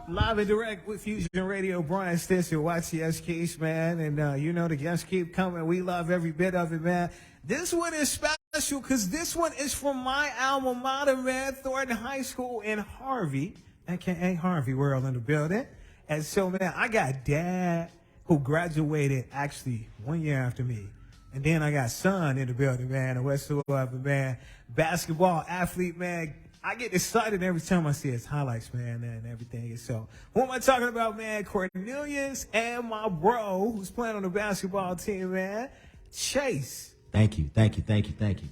Live and direct with Fusion Radio, Brian Stinson, watch the S Keys, man. And you know the guests keep coming. We love every bit of it, man. This one is special because this one is from my alma mater, man, Thornton High School in Harvey, a.k.a. Harvey World in the building. And so, man, I got dad who graduated actually 1 year after me. And then I got son in the building, man, and whatsoever, man. Basketball athlete, man. I get excited every time I see his highlights, man, and everything. And so, who am I talking about, man? Cornelius and my bro, who's playing on the basketball team, man, Chase. Thank you.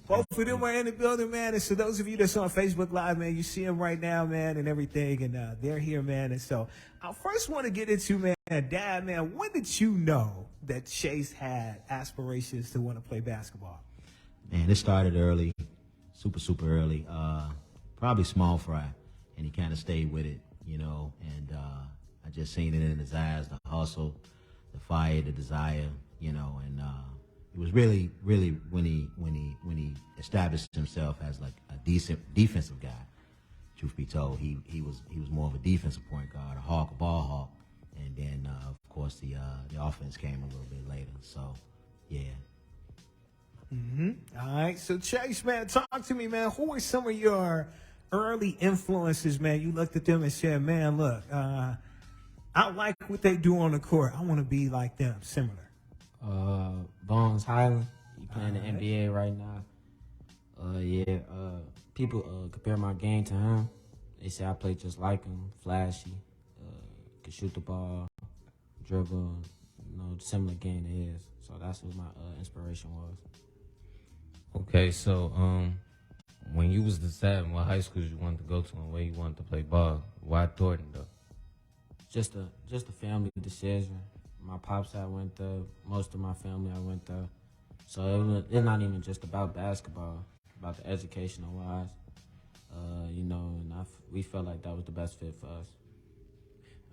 Both of them are in the building, man. And so those of you that's on Facebook Live, man, you see them right now, man, and everything. And they're here, man. And so I first want to get into, man, Dad, man, when did you know that Chase had aspirations to want to play basketball? Man, it started early, super early. Probably small fry, and he kind of stayed with it, you know. And I just seen it in his eyes, the hustle, the fire, the desire, you know. And it was really when he established himself as like a decent defensive guy. Truth be told, he was more of a defensive point guard, a ball hawk, and then of course the offense came a little bit later. So, yeah. All right. So Chase, man, talk to me, man. Who were some of your early influences, man? You looked at them and said, man, look, I like what they do on the court. I want to be like them, similar. Bones Highland, he playing the NBA right now. People compare my game to him. They say I play just like him, flashy, could shoot the ball, dribble, you know, similar game to his. So that's what my inspiration was. Okay, so when you was deciding what high schools you wanted to go to and where you wanted to play ball, why Thornton though? Just a family decision. My pops I went there. Most of my family I went there. So it's not even just about basketball, about the educational wise. You know, and we felt like that was the best fit for us.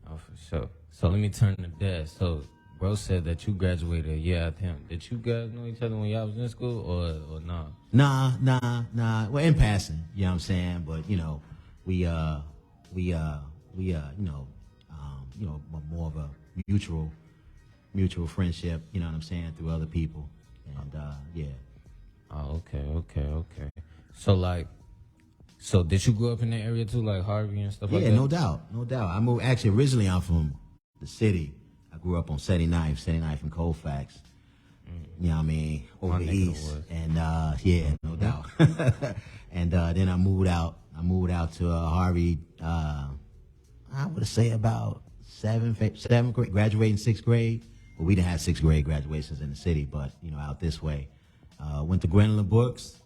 Oh, for sure. So let me turn to Dad. So bro said that you graduated a year after him. Did you guys know each other when y'all was in school or nah? Nah. Well, in passing, you know what I'm saying? But, you know, we more of a mutual friendship, you know what I'm saying, through other people. And, yeah. Oh, okay. So did you grow up in that area too, like Harvey and stuff like that? Yeah, no doubt. I moved, actually, originally I'm from the city. I grew up on 79th and Colfax. You know what I mean? Over the east. And, yeah, no doubt. And then I moved out to Harvey, I would say about seventh grade, graduating sixth grade. Well, we didn't have sixth grade graduations in the city, but, you know, out this way. Went to Gwendolyn Brooks,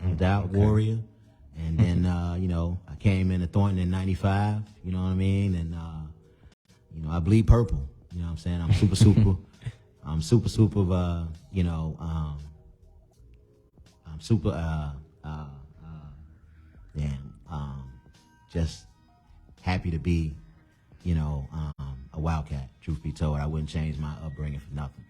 no doubt, okay. Warrior. And then, you know, I came into Thornton in 95, you know what I mean? And, you know, I bleed purple. You know what I'm saying? I'm super, I'm super, you know, I'm super, just happy to be, you know, a Wildcat, truth be told. I wouldn't change my upbringing for nothing.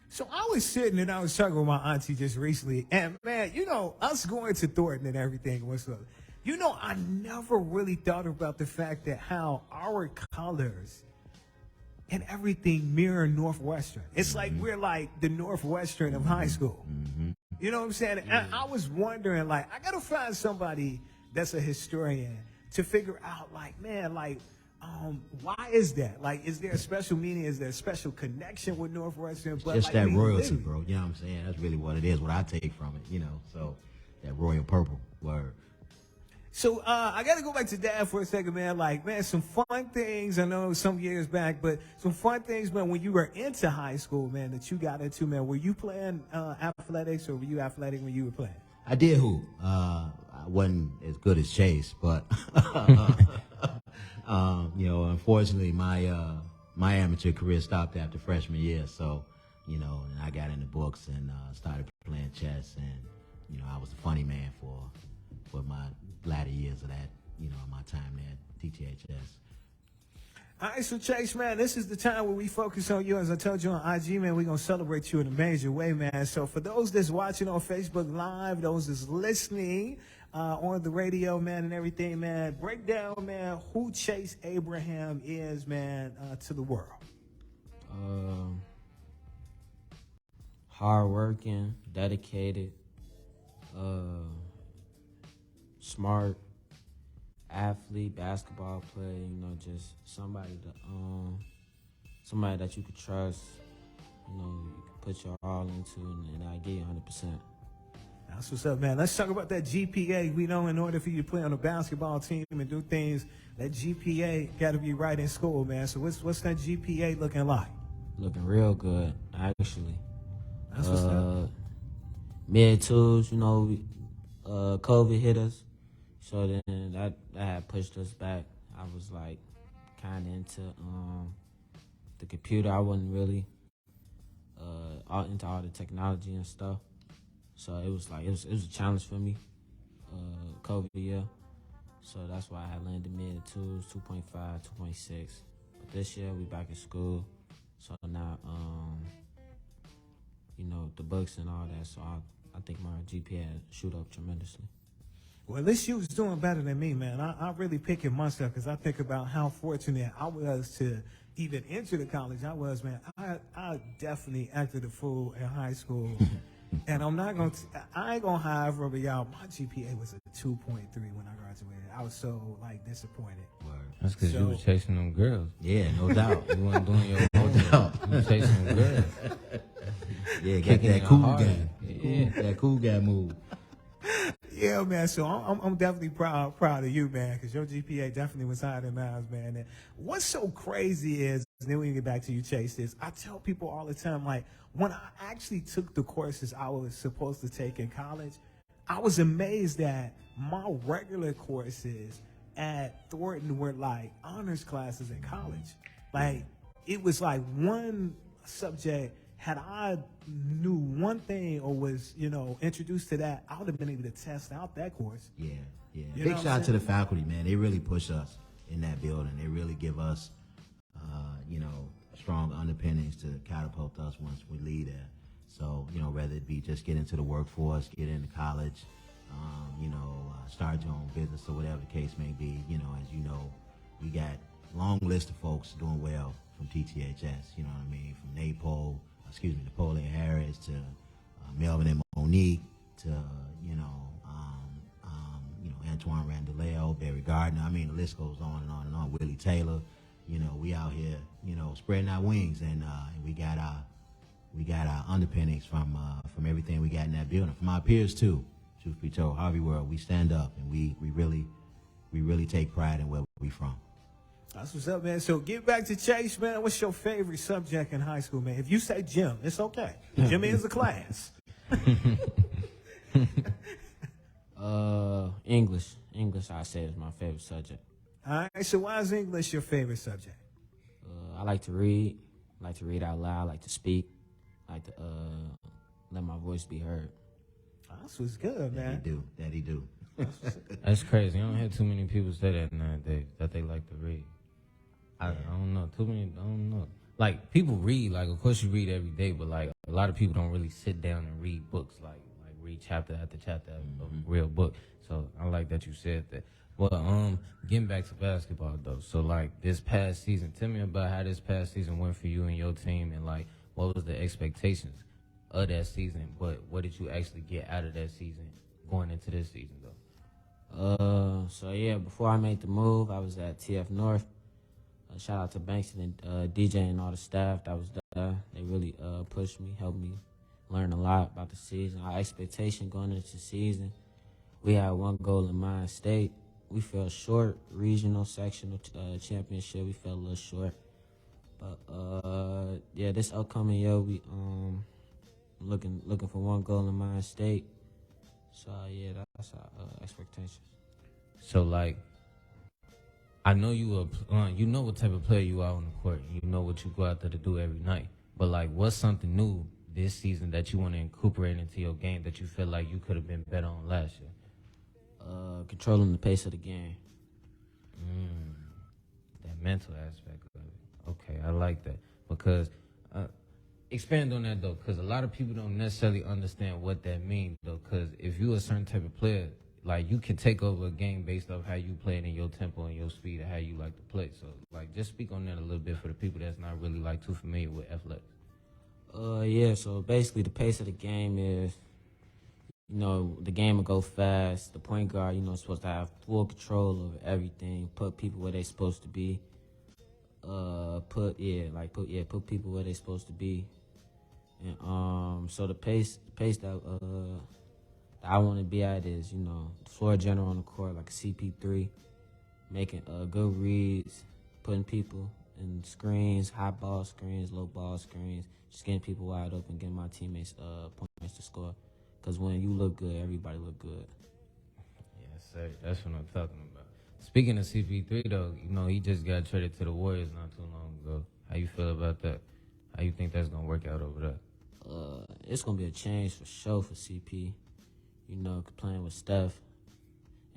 So I was sitting and I was talking with my auntie just recently, and man, you know, us going to Thornton and everything was, you know, I never really thought about the fact that how our colors and everything mirror Northwestern. It's like we're like the Northwestern of high school. You know what I'm saying? And I was wondering, like, I gotta find somebody that's a historian to figure out, like, man, like, why is that? Like, is there a special meaning? Is there a special connection with Northwestern? But just like, that royalty, bro. You know what I'm saying? That's really what it is, what I take from it, you know. So, that royal purple word. So, I got to go back to Dad for a second, man. Like, man, some fun things. I know some years back, but some fun things, man, when you were into high school, man, that you got into, man. Were you playing athletics, or were you athletic when you were playing? I did hoop. I wasn't as good as Chase, but you know, unfortunately, my amateur career stopped after freshman year. So, you know, and I got into books and started playing chess, and you know, I was the funny man for my latter years of that. You know, my time there at TTHS. All right, so Chase, man, this is the time where we focus on you. As I told you on IG, man, we're going to celebrate you in a major way, man. So for those that's watching on Facebook Live, those that's listening on the radio, man, and everything, man, break down, man, who Chase Abraham is, man, to the world. Hardworking, dedicated, smart, athlete, basketball player, you know, just somebody that you could trust, you know, you can put your all into, and I give you 100%. That's what's up, man. Let's talk about that GPA. We know in order for you to play on a basketball team and do things, that GPA got to be right in school, man. So what's that GPA looking like? Looking real good, actually. That's what's up. Mid-twos, you know, COVID hit us. So then that had pushed us back. I was like kind of into the computer. I wasn't really into all the technology and stuff. So it was like it was a challenge for me, COVID year. So that's why I had landed mid-twos, 2.5, 2.6. But this year we back in school. So now, you know, the books and all that. So I think my GPA shoot up tremendously. Well, at least you was doing better than me, man. I really pick it myself because I think about how fortunate I was to even enter the college I was, man. I definitely acted a fool in high school. And I ain't gonna hide from y'all. My GPA was a 2.3 when I graduated. I was so disappointed. Word. That's because you was chasing them girls. Yeah, no doubt. You weren't doing your own job. You was chasing them girls. Yeah, got Kicking that it cool hard. guy. Yeah. That cool guy move. Yeah, man. So I'm definitely proud of you, man, because your GPA definitely was higher than mine, man. And what's so crazy is, and then we can get back to you, Chase, is I tell people all the time, like, when I actually took the courses I was supposed to take in college, I was amazed that my regular courses at Thornton were like honors classes in college. Like, it was like one subject. Had I knew one thing or was, you know, introduced to that, I would have been able to test out that course. Yeah, yeah. You know Big what shout I'm out to the saying? faculty, man. They really push us in that building. They really give us, you know, strong underpinnings to catapult us once we leave there. So, you know, whether it be just get into the workforce, get into college, you know, start your own business or whatever the case may be. You know, as you know, we got a long list of folks doing well from TTHS, you know what I mean? From Napoleon Harris to Melvin and Monique to, you know, Antoine Randoleo, Barry Gardner. I mean, the list goes on and on and on. Willie Taylor. You know, we out here, you know, spreading our wings, and we got our underpinnings from everything we got in that building. From our peers too. Truth be told, Harvey World, we stand up and we really take pride in where we from. That's what's up, man. So get back to Chase, man. What's your favorite subject in high school, man? If you say gym, it's okay. Gym is a class. English, I say, is my favorite subject. All right, so why is English your favorite subject? I like to read. I like to read out loud. I like to speak. I like to let my voice be heard. That's what's good, man. That he do. That's crazy. I don't hear too many people say that nowadays, that they like to read. I don't know. I don't know. Like, people read, like, of course you read every day, but, like, a lot of people don't really sit down and read books, like read chapter after chapter of a real book. So I like that you said that. Well, getting back to basketball, though. So, like, this past season, tell me about how this past season went for you and your team, and, like, what was the expectations of that season, but what did you actually get out of that season going into this season, though? So yeah, before I made the move, I was at TF North. Shout out to Banks and DJ and all the staff that was there. They really pushed me, helped me learn a lot about the season. Our expectation going into the season, we had one goal in mind, state. We fell short, regional, sectional championship. We fell a little short. But yeah, this upcoming year, we looking for one goal in mind, state. So yeah, that's our expectations. So, like, I know you know what type of player you are on the court. You know what you go out there to do every night. But, like, what's something new this season that you want to incorporate into your game that you feel like you could have been better on last year? Controlling the pace of the game. That mental aspect of it. Okay, I like that because expand on that though, because a lot of people don't necessarily understand what that means though. Because if you a certain type of player, like you can take over a game based off how you play it in your tempo and your speed and how you like to play. So like, just speak on that a little bit for the people that's not really like too familiar with athletics. Yeah, so basically the pace of the game is, the game will go fast. The point guard, is supposed to have full control over everything, put people where they're supposed to be. Put people where they're supposed to be. And so the pace that I want to be at is, the floor general on the court, like a CP3, making good reads, putting people in screens, high ball screens, low ball screens, just getting people wide open, getting my teammates points to score. Because when you look good, everybody look good. Yes, sir. That's what I'm talking about. Speaking of CP3, though, he just got traded to the Warriors not too long ago. How you feel about that? How you think that's going to work out over there? It's going to be a change for sure for CP. Playing with Steph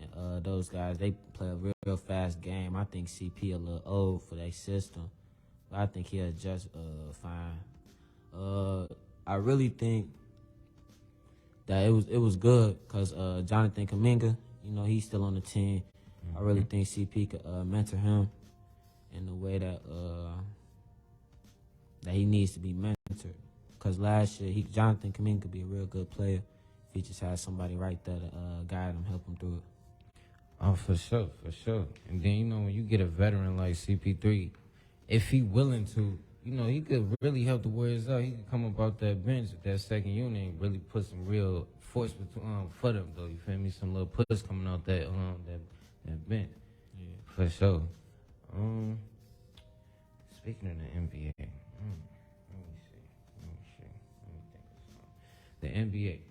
and those guys, they play a real fast game. I think CP a little old for their system, but I think he'll adjust fine. I really think that it was good because Jonathan Kuminga, he's still on the team. Mm-hmm. I really think CP could mentor him in the way that he needs to be mentored. Because last year, Jonathan Kuminga could be a real good player if he just has somebody right there to guide him, help him through it. Oh, for sure. And then, when you get a veteran like CP3, if he willing to, he could really help the Warriors out. He could come up out that bench with that second unit and really put some real force for them, though. You feel me? Some little push coming out that bench. Yeah, for sure. Speaking of the NBA, let me see. Let me think of something. The NBA.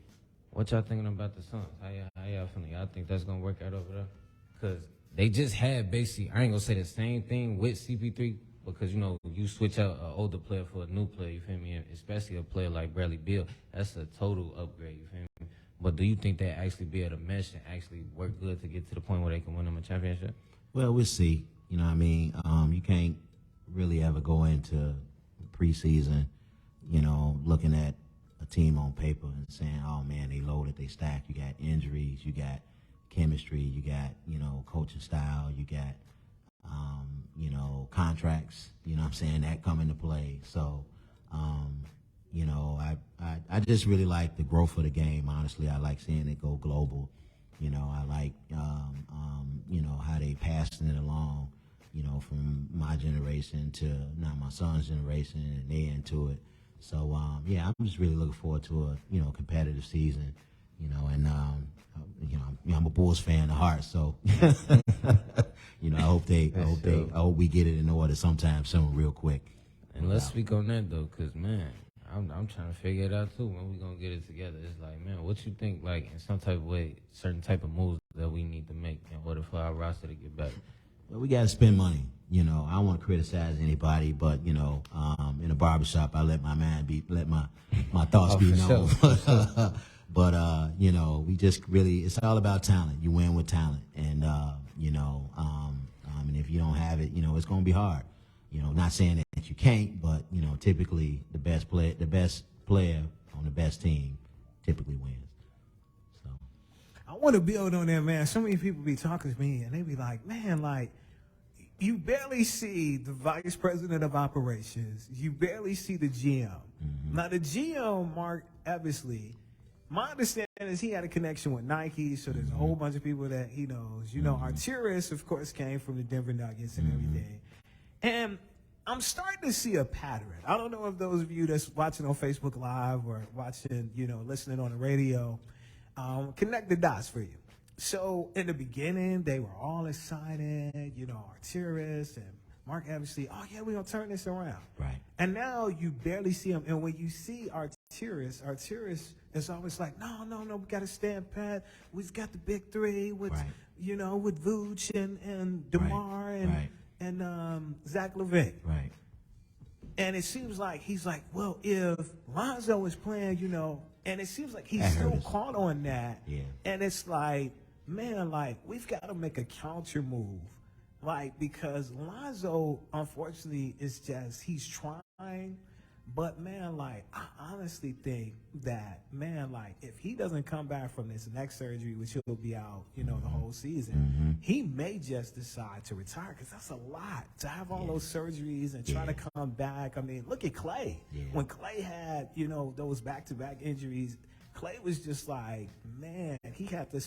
What y'all thinking about the Suns? How y'all feeling? Y'all think that's gonna work out over there? Because they just had basically, I ain't gonna say the same thing with CP3, because you switch out an older player for a new player, you feel me? And especially a player like Bradley Beal, that's a total upgrade, you feel me? But do you think they actually be able to mesh and actually work good to get to the point where they can win them a championship? Well, we'll see. You know what I mean? You can't really ever go into preseason, looking at a team on paper and saying, oh man, they loaded, they stacked. You got injuries, you got chemistry, you got, coaching style, you got, contracts, that come into play. So, I just really like the growth of the game. Honestly, I like seeing it go global. I like, how they passing it along, from my generation to now my son's generation, and they into it. So, I'm just really looking forward to a, competitive season, and, I'm a Bulls fan at heart. So, I hope we get it in order sometime soon, real quick. And let's speak on that though, cause man, I'm trying to figure it out too. When we gonna get it together? It's like, man, what you think? Like in some type of way, certain type of moves that we need to make in order for our roster to get better. Well, we got to spend money. I don't want to criticize anybody, but in a barbershop, I let my thoughts be known. Sure. But we just really, it's all about talent. You win with talent, and and if you don't have it, it's going to be hard. Not saying that you can't, but typically the best player on the best team typically wins. So I want to build on that, man. So many people be talking to me, and they be like, man, like, you barely see the vice president of operations. You barely see the GM. Mm-hmm. Now, the GM, Mark Eversley, my understanding is he had a connection with Nike, so there's a whole bunch of people that he knows. Arturis, of course, came from the Denver Nuggets and everything. And I'm starting to see a pattern. I don't know if those of you that's watching on Facebook Live or watching, listening on the radio, connect the dots for you. So in the beginning, they were all excited, Arturis and Mark Eversley. Oh yeah, we're gonna turn this around. Right. And now you barely see him. And when you see Arturis is always like, no, we gotta stand pat. We've got the big three with with Vooch and DeMar and Zach LaVine. Right. And it seems like he's like, well, if Lonzo is playing, and it seems like he's still caught on that. Yeah. And it's like, man, like, we've got to make a counter move Like, because Lonzo, unfortunately, is just, he's trying. But, man, like, I honestly think that, man, like, if he doesn't come back from this neck surgery, which he'll be out, the whole season, he may just decide to retire because that's a lot to have all those surgeries and try to come back. I mean, look at Clay. When Clay had, those back-to-back injuries, Clay was just like, man, he had to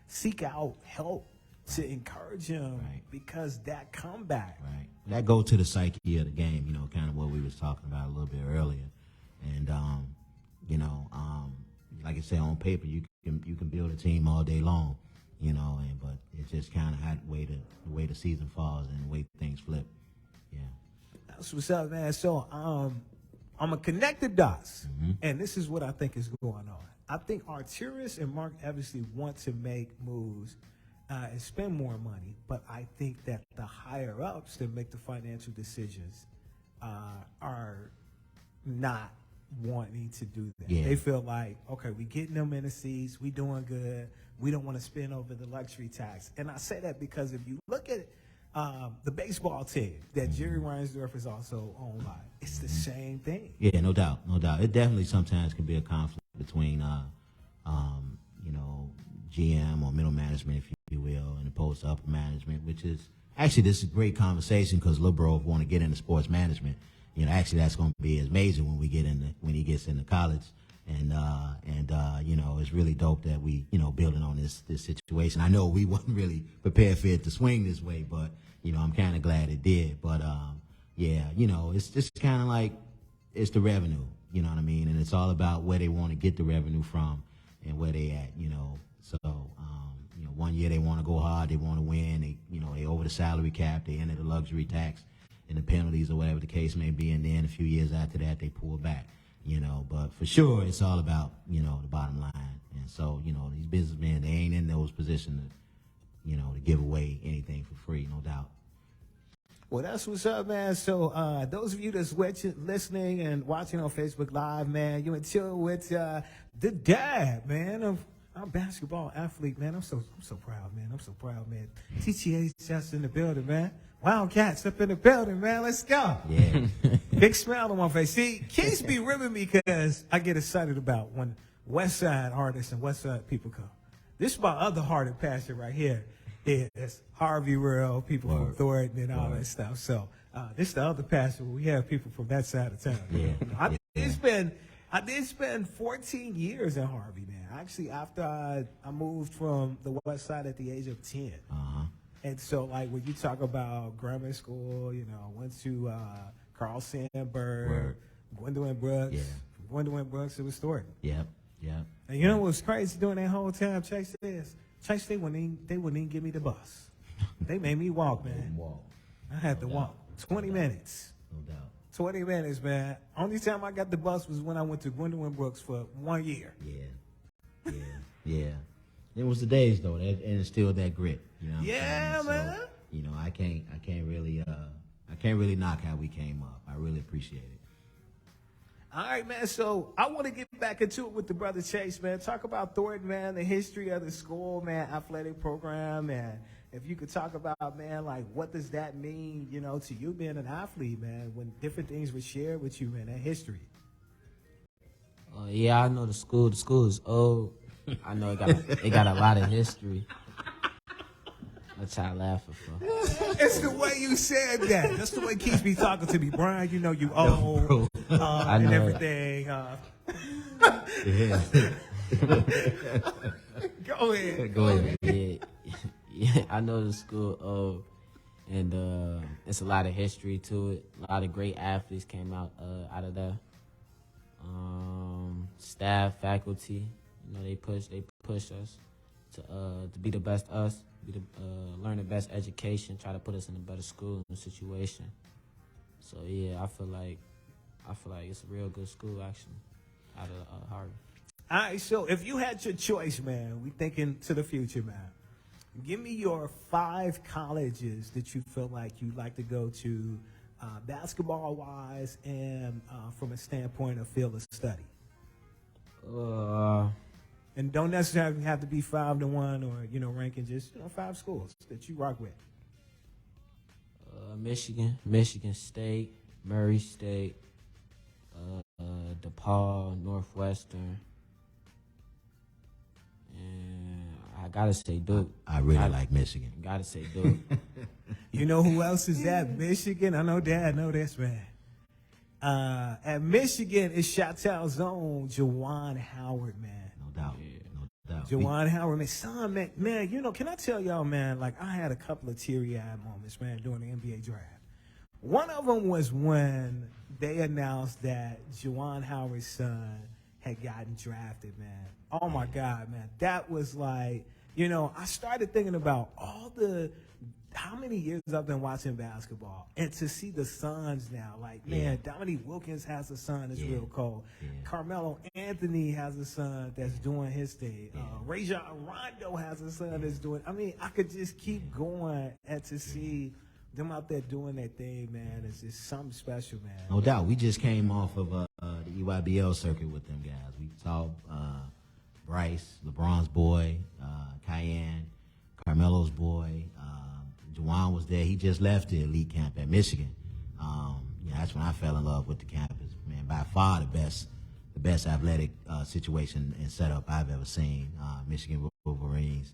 seek out help to encourage him because that comeback. Right. That go to the psyche of the game, kind of what we was talking about a little bit earlier. And, like I said, on paper, you can build a team all day long, but it's just kind of the way the season falls and the way things flip. Yeah. That's what's up, man. So I'm going to connect the dots, and this is what I think is going on. I think Arturis and Mark Eversley want to make moves and spend more money, but I think that the higher ups that make the financial decisions are not wanting to do that. Yeah. They feel like, okay, we getting them in the seats, we doing good, we don't want to spend over the luxury tax. And I say that because if you look at the baseball team that Jerry Reinsdorf is also owned by, it's the same thing. Yeah, no doubt. It definitely sometimes can be a conflict between, GM or middle management, if you will, and opposed to upper management, which is actually, this is a great conversation because LeBron want to get into sports management. Actually, that's going to be amazing when he gets into college, and it's really dope that we, building on this situation. I know we wasn't really prepared for it to swing this way, but I'm kind of glad it did. But it's just kind of like it's the revenue, you know what I mean, and it's all about where they want to get the revenue from and where they at, So, 1 year they want to go hard, they want to win, they over the salary cap, they enter the luxury tax and the penalties or whatever the case may be, and then a few years after that they pull back, But for sure, it's all about, the bottom line. And so, these businessmen, they ain't in those positions to, to give away anything for free, no doubt. Well, that's what's up, man. So those of you that's listening and watching on Facebook Live, man, you in tune with the dad, man, of our basketball athlete, man. I'm so proud, man. I'm so proud, man. TTA's just in the building, man. Wildcats up in the building, man. Let's go. Yeah. Big smile on my face. See, kids be ripping me because I get excited about when West Side artists and West Side people come. This is my other hearted passion right here. It's Harvey, real people from Thornton and all that stuff. So this is the other passion. We have people from that side of town. Yeah. I did spend 14 years in Harvey, man. Actually, after I moved from the West Side at the age of 10. And so, like, when you talk about grammar school, went to Carl Sandburg, Gwendolyn Brooks. Yeah. From Gwendolyn Brooks, it was Thornton. Yep. And you know what was crazy during that whole time, Chase, they wouldn't even give me the bus. They made me walk, man. I had to walk 20 minutes. No doubt. 20 minutes, man. Only time I got the bus was when I went to Gwendolyn Brooks for 1 year. Yeah. It was the days though, and it's still that grit. You know what I'm saying? Man. So, I can't really knock how we came up. I really appreciate it. All right, man. So I want to get back into it with the brother Chase, man. Talk about Thornton, man, the history of the school, man, athletic program, and if you could talk about, man, like what does that mean, to you being an athlete, man, when different things were shared with you, man, that history. Yeah, I know the school. The school is old. I know it got a lot of history. What y'all laughing for? It's the way you said that. That's the way Keith be talking to me, Brian. You old and everything. Go ahead. Yeah, I know the school old, and it's a lot of history to it. A lot of great athletes came out of there. Staff, faculty, they push us to be the best us, learn the best education, try to put us in a better school and situation. So yeah, I feel like it's a real good school actually, out of Harvey. All right, so if you had your choice, man, we thinking to the future, man. Give me your 5 colleges that you feel like you'd like to go to, basketball-wise and from a standpoint of field of study. And don't necessarily have to be 5-1 or ranking, just 5 schools that you rock with. Michigan State, Murray State, DePaul, Northwestern, and I gotta say Duke. I really like Michigan. Gotta say Duke. You know who else is at Michigan? I know Dad know this, man. At Michigan, it's Chi-Town's own Juwan Howard, man. No doubt. No doubt. Juwan Howard, man. Son, man, you know, can I tell y'all, man, like I had a couple of teary-eyed moments, man, during the NBA draft. One of them was when they announced that Juwan Howard's son had gotten drafted, man. Oh, my God, man. That was like, you know, I started thinking about how many years I've been watching basketball, and to see the sons now, like, man, Dominique Wilkins has a son that's real cold. Yeah. Carmelo Anthony has a son that's doing his thing. Rajon Rondo has a son that's doing. I mean, I could just keep going, and to see them out there doing their thing, man, it's just something special, man. No doubt. We just came off of the EYBL circuit with them guys. We saw Bryce, LeBron's boy, Cayenne, Carmelo's boy. Juwan was there. He just left the elite camp at Michigan. That's when I fell in love with the campus. Man, by far the best athletic situation and setup I've ever seen. Michigan Wolverines,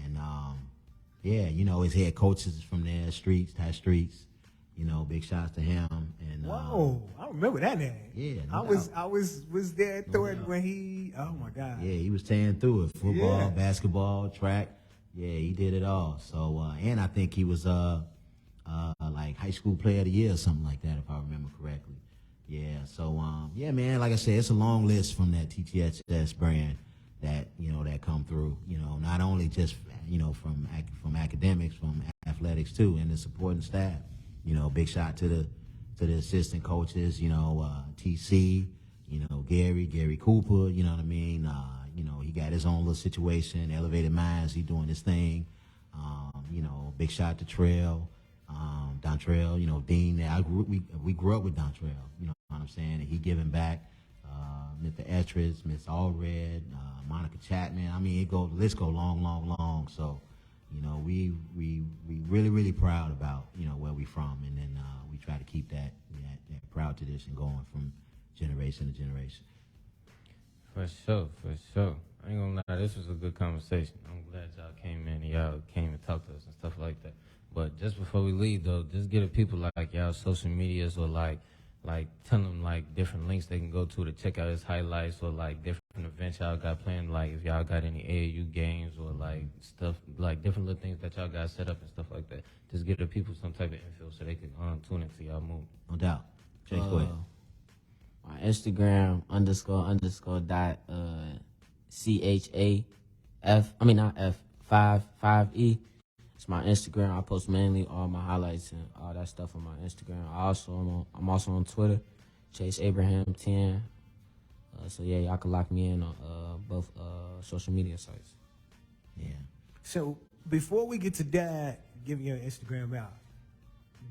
and you know, his head coaches from there, Ty Streets. You know, big shots to him. And whoa, I remember that name. Yeah, I was there at Thornton when he. Oh my God. Yeah, he was tearing through it. Football, basketball, track. Yeah, he did it all. So, and I think he was like high school player of the year or something like that, if I remember correctly. Yeah. So, yeah, man. Like I said, it's a long list from that TTHS brand that that come through. You know, not only just from academics, from athletics too, and the supporting staff. You know, big shout to the assistant coaches. You know, TC. You know, Gary Cooper. You know what I mean. He got his own little situation, Elevated Minds, he doing his thing. Big shout to Trail, Dontrell, Dean. We grew up with Dontrell, you know what I'm saying? And he giving back, Mr. Etridge, Miss Allred, Monica Chapman. I mean, the list go long. So, we really, really proud about, where we from. And then we try to keep that proud tradition going from generation to generation. For sure. I ain't gonna lie, this was a good conversation. I'm glad y'all came in and y'all came and talked to us and stuff like that. But just before we leave though, just get the people like y'all social medias or like tell them like different links they can go to check out his highlights or like different events y'all got planned, like if y'all got any AAU games or like stuff, like different little things that y'all got set up and stuff like that. Just give the people some type of info so they can tune into y'all move. No doubt. Chase, go ahead. My Instagram __ dot CHAF, 5E. It's my Instagram. I post mainly all my highlights and all that stuff on my Instagram. I'm also on Twitter, Chase Abraham 10. So yeah, y'all can lock me in on both social media sites. Yeah. So before we get to Dad giving your Instagram out,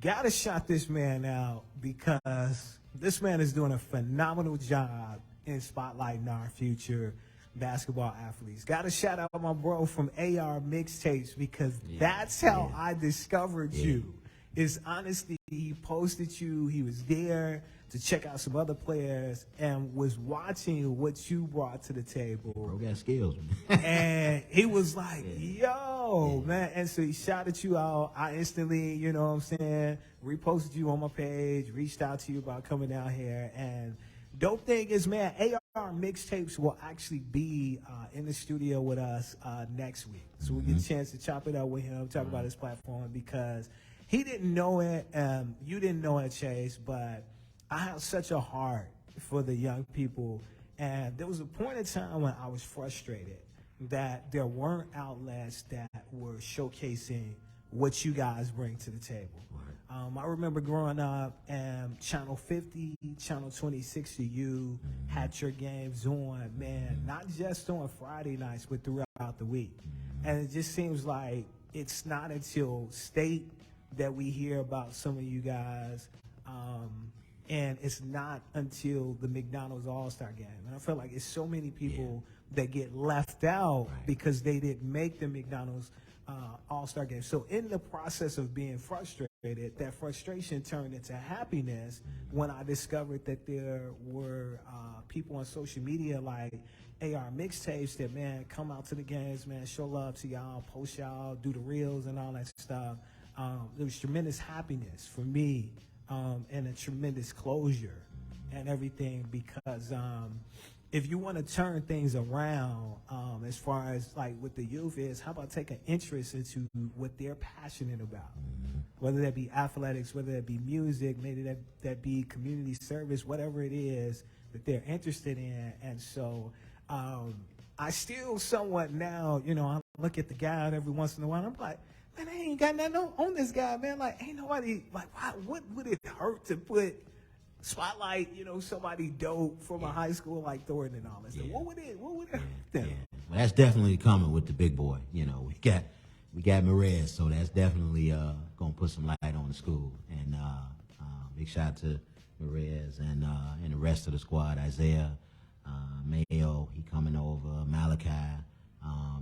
gotta shout this man out because this man is doing a phenomenal job in spotlighting our future basketball athletes. Gotta shout out my bro from AR Mixtapes because that's how I discovered you. Is honestly, he posted you, he was there to check out some other players and was watching what you brought to the table. Bro got skills. And he was like, yo, man. And so he shouted you out. I instantly, you know what I'm saying, reposted you on my page, reached out to you about coming down here. And dope thing is, man, AR Mixtapes will actually be in the studio with us next week. So we'll get a chance to chop it up with him, talk about his platform, because he didn't know it. You didn't know it, Chase, but I have such a heart for the young people. And there was a point in time when I was frustrated that there weren't outlets that were showcasing what you guys bring to the table. I remember growing up and Channel 50, Channel 2060U had your games on, man, not just on Friday nights, but throughout the week. And it just seems like it's not until state that we hear about some of you guys, and it's not until the McDonald's All-Star Game. And I feel like it's so many people that get left out because they didn't make the McDonald's All-Star Game. So in the process of being frustrated, that frustration turned into happiness when I discovered that there were people on social media like AR mixtapes that, man, come out to the games, man, show love to y'all, post y'all, do the reels and all that stuff. There was tremendous happiness for me and a tremendous closure and everything because if you want to turn things around as far as like what the youth is, how about take an interest into what they're passionate about? Whether that be athletics, whether that be music, maybe that be community service, whatever it is that they're interested in. And so I still somewhat now, you know, I look at the guy every once in a while, I'm like, man, I ain't got nothing on this guy, man. Like, ain't nobody, like, what would it hurt to put spotlight, you know, somebody dope from a high school like Thornton and all that stuff? What would it hurt them? Well, that's definitely coming with the big boy. You know, we got Merez, so that's definitely gonna put some light on the school. And big shout out to Merez and the rest of the squad, Isaiah, Mayo, he coming over, Malachi,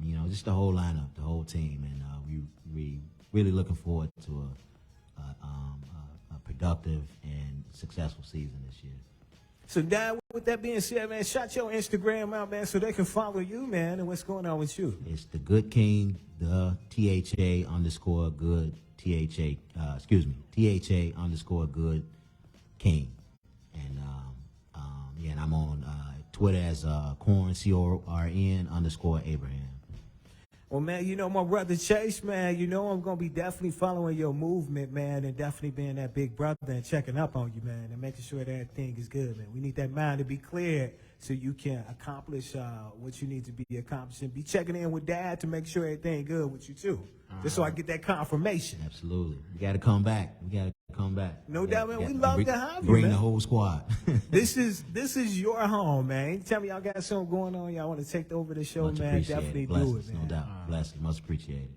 you know, just the whole lineup, the whole team, and we really looking forward to a productive and successful season this year. So, Dad, with that being said, man, shout your Instagram out, man, so they can follow you, man, and what's going on with you. It's the Good King, the THA underscore good, THA underscore good King. And, yeah, and I'm on Twitter as Corn, CORN underscore Abraham. Well, man, you know, my brother Chase, man, you know I'm going to be definitely following your movement, man, and definitely being that big brother and checking up on you, man, and making sure that everything is good, man. We need that mind to be clear so you can accomplish what you need to be accomplishing. Be checking in with Dad to make sure everything good with you, too, just so I get that confirmation. Absolutely. We got to come back. No doubt, man. We love to have you, Bring man. the whole squad. This is your home, man. Anytime y'all got something going on, y'all want to take over the show, Much man, appreciated. definitely Blessings, do it, man. no doubt. Blessings. Much appreciated.